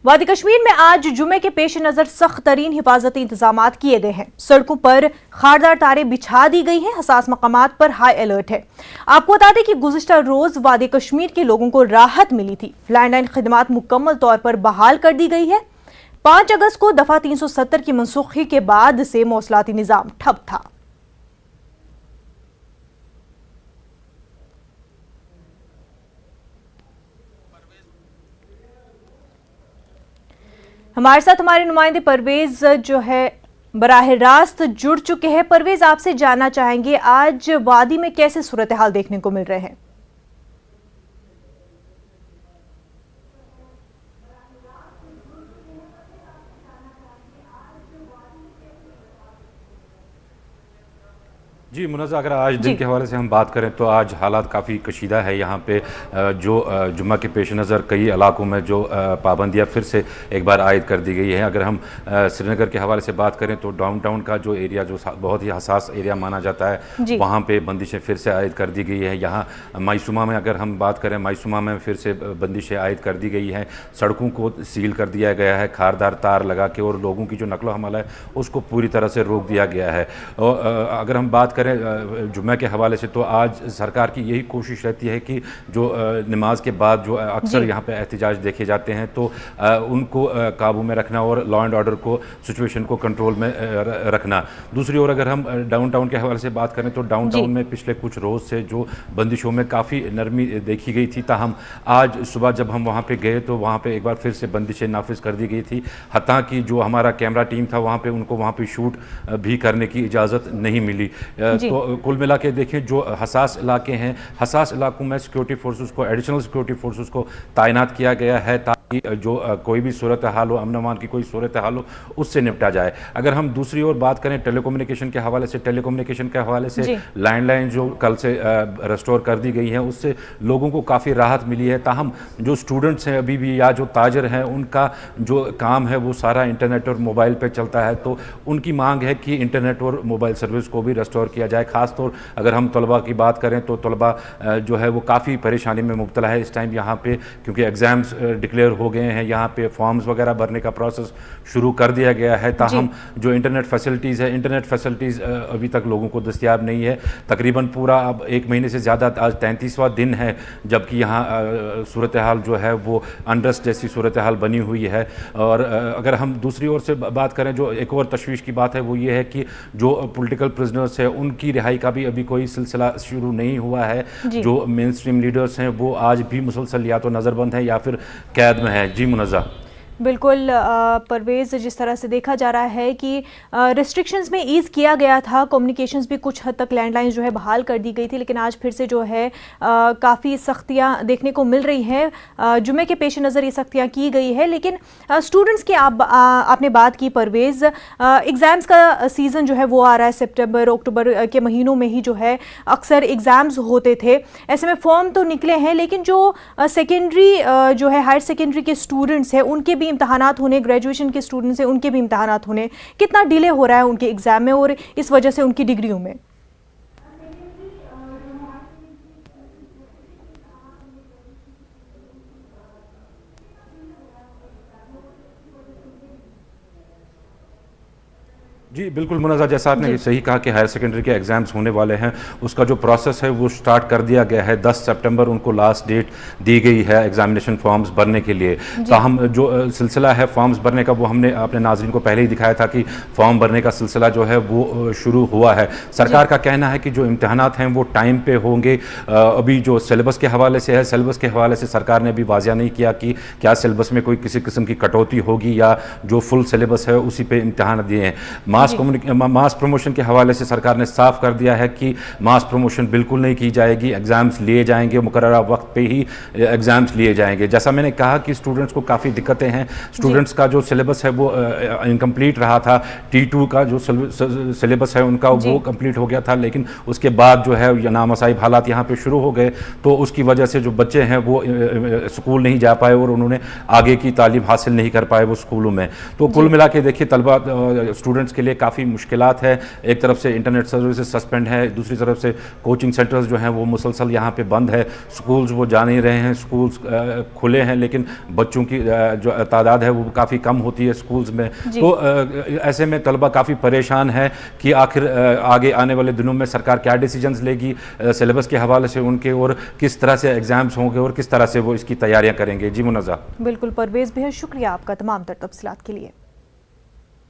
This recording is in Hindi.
वादी कश्मीर में आज जुमे के पेश नजर सख्त तरीन हिफाजती इंतजाम किए गए हैं। सड़कों पर खारदार तारें बिछा दी गई हैं। हसास मकामात पर हाई अलर्ट है। आपको बता दें कि गुज़िश्ता रोज वादी कश्मीर के लोगों को राहत मिली थी। लैंडलाइन खिदमात मुकम्मल तौर पर बहाल कर दी गई है। 5 अगस्त को दफा 370 की मनसूखी के बाद से मौसलाती निजाम ठप था। हमारे साथ हमारे नुमाइंदे परवेज जो है बराह रास्त जुड़ चुके हैं। परवेज, आपसे जानना चाहेंगे आज वादी में कैसे सूरत हाल देखने को मिल रहे हैं? जी मुनज़्ज़ा, अगर आज दिन के हवाले से हम बात करें तो आज हालात काफ़ी कशीदा है। यहाँ पे जो जुम्मा के पेश नज़र कई इलाकों में जो पाबंदियाँ फिर से एक बार आयद कर दी गई है। अगर हम श्रीनगर के हवाले से बात करें तो डाउनटाउन का जो एरिया जो बहुत ही हसास एरिया माना जाता है, वहाँ पे बंदिशें फिर से आयद कर दी गई है। यहाँ मायसूमा में अगर हम बात करें, मायसूमा में फिर से बंदिशें आयद कर दी गई हैं। सड़कों को सील कर दिया गया है, खारदार तार लगा के, और लोगों की जो नकलो हमला है उसको पूरी तरह से रोक दिया गया है। और अगर हम बात करें जुम्मे के हवाले से तो आज सरकार की यही कोशिश रहती है कि जो नमाज के बाद जो अक्सर यहाँ पे एहतजाज देखे जाते हैं तो उनको काबू में रखना और लॉ एंड ऑर्डर को सिचुएशन को कंट्रोल में रखना। दूसरी ओर अगर हम डाउनटाउन के हवाले से बात करें तो डाउनटाउन में पिछले कुछ रोज़ से जो बंदिशों में काफ़ी नरमी देखी गई थी, ताहम आज सुबह जब हम वहाँ पे गए तो वहाँ पे एक बार फिर से बंदिशें नाफिज कर दी गई थी। हत्ता कि जो हमारा कैमरा टीम था वहाँ पे उनको वहाँ पे शूट भी करने की इजाज़त नहीं मिली। तो कुल मिला के देखें, जो हसास इलाके हैं, हसास इलाकों में सिक्योरिटी फोर्सेस को, एडिशनल सिक्योरिटी फोर्सेस को तैनात किया गया है ताकि जो कोई भी सूरत हाल हो, अमन अमान की कोई सूरत हाल हो, उससे निपटा जाए। अगर हम दूसरी ओर बात करें टेलीकम्युनिकेशन के हवाले से, टेलीकम्युनिकेशन के हवाले से लैंडलाइन जो कल से रेस्टोर कर दी गई हैं उससे लोगों को काफ़ी राहत मिली है। ताहम जो स्टूडेंट्स हैं अभी भी या जो ताजर हैं उनका जो काम है वो सारा इंटरनेट और मोबाइल पर चलता है, तो उनकी मांग है कि इंटरनेट और मोबाइल सर्विस को भी रेस्टोर किया जाए। ख़ास तौर अगर हम तलबा की बात करें तो तलबा जो है वो काफ़ी परेशानी में मुब्तला है इस टाइम यहाँ पे, क्योंकि एग्ज़ाम्स डिक्लेयर हो गए हैं। यहाँ पे फॉर्म्स वगैरह भरने का प्रोसेस शुरू कर दिया गया है। ताहम जो इंटरनेट फैसिलिटीज़ है, इंटरनेट फैसिलिटीज़ अभी तक लोगों को दस्तियाब नहीं है। तकरीबन पूरा अब 1 महीने से ज़्यादा, आज 33वां दिन है जबकि यहाँ सूरत हाल जो है वो अनरेस्ट जैसी सूरत हाल बनी हुई है। और अगर हम दूसरी ओर से बात करें, जो एक और तशवीश की बात है वो ये है कि जो पॉलिटिकल प्रिजनर्स है उनकी रिहाई का भी अभी कोई सिलसिला शुरू नहीं हुआ है। जो मेन स्ट्रीम लीडर्स हैं वो आज भी मुसलसल या तो नज़रबंद हैं या फिर कैद में है। जी मुनज़्ज़ा। बिल्कुल परवेज़, जिस तरह से देखा जा रहा है कि रिस्ट्रिक्शंस में ईज़ किया गया था, कम्युनिकेशंस भी कुछ हद तक लैंडलाइन जो है बहाल कर दी गई थी, लेकिन आज फिर से जो है काफ़ी सख्तियां देखने को मिल रही हैं। जुमे के पेश नज़र ये सख्तियां की गई है। लेकिन स्टूडेंट्स की आपने बात की परवेज़, एग्ज़ाम्स का सीज़न जो है वो आ रहा है। सितंबर अक्टूबर के महीनों में ही जो है अक्सर एग्ज़ाम्स होते थे। ऐसे में फॉर्म तो निकले हैं, लेकिन जो सेकेंडरी जो है हायर सेकेंडरी के स्टूडेंट्स हैं उनके इम्तहानात होने, ग्रेजुएशन के स्टूडेंट्स हैं उनके भी इम्तहानात होने, कितना डिले हो रहा है उनके एग्जाम में और इस वजह से उनकी डिग्रियों में? जी बिल्कुल मुनज़्ज़ा, जैसा आपने सही कहा कि हायर सेकेंडरी के एग्ज़ाम्स होने वाले हैं, उसका जो प्रोसेस है वो स्टार्ट कर दिया गया है। 10 सितंबर उनको लास्ट डेट दी गई है एग्जामिनेशन फॉर्म्स भरने के लिए। तो हम जो सिलसिला है फॉर्म्स भरने का वो हमने अपने नाज़रीन को पहले ही दिखाया था कि फॉर्म भरने का सिलसिला जो है वो शुरू हुआ है। सरकार का कहना है कि जो इम्तहानात हैं वो टाइम पे होंगे। अभी जो सिलेबस के हवाले से है, सिलेबस के हवाले से सरकार ने अभी वाज़िया नहीं किया कि क्या सिलेबस में कोई किसी किस्म की कटौती होगी या जो फुल सिलेबस है उसी पे इम्तहान दिए हैं। मास प्रमोशन के हवाले से सरकार ने साफ कर दिया है कि मास प्रमोशन बिल्कुल नहीं की जाएगी। एग्ज़ाम्स लिए जाएंगे, मुकर्ररा वक्त पे ही एग्ज़ाम्स लिए जाएंगे। जैसा मैंने कहा कि स्टूडेंट्स को काफ़ी दिक्कतें हैं। स्टूडेंट्स का जो सिलेबस है वो इनकम्प्लीट रहा था। T2 का जो सिलेबस है उनका वो कंप्लीट हो गया था, लेकिन उसके बाद जो है नामसाइब हालात यहाँ पे शुरू हो गए, तो उसकी वजह से जो बच्चे हैं वो स्कूल नहीं जा पाए और उन्होंने आगे की तालीम हासिल नहीं कर पाए वो स्कूलों में। तो कुल मिला के देखिए तलबा स्टूडेंट्स के लिए लिए काफ़ी मुश्किलात है। एक तरफ से इंटरनेट सर्विसेज सस्पेंड है, दूसरी तरफ से कोचिंग सेंटर्स जो हैं वो मुसलसल यहाँ पे बंद है, स्कूल्स वो जा नहीं रहे हैं, स्कूल्स खुले हैं लेकिन बच्चों की जो तादाद है वो काफ़ी कम होती है स्कूल्स में। तो ऐसे में तलबा काफ़ी परेशान है कि आखिर आगे आने वाले दिनों में सरकार क्या डिसीजंस लेगी सिलेबस के हवाले से उनके, और किस तरह से एग्ज़ाम्स होंगे और किस तरह से वो इसकी तैयारियां करेंगे। जी मुनज़्ज़ा। बिल्कुल परवेज़, बेहद शुक्रिया आपका तमाम तर तफसीलात के लिए।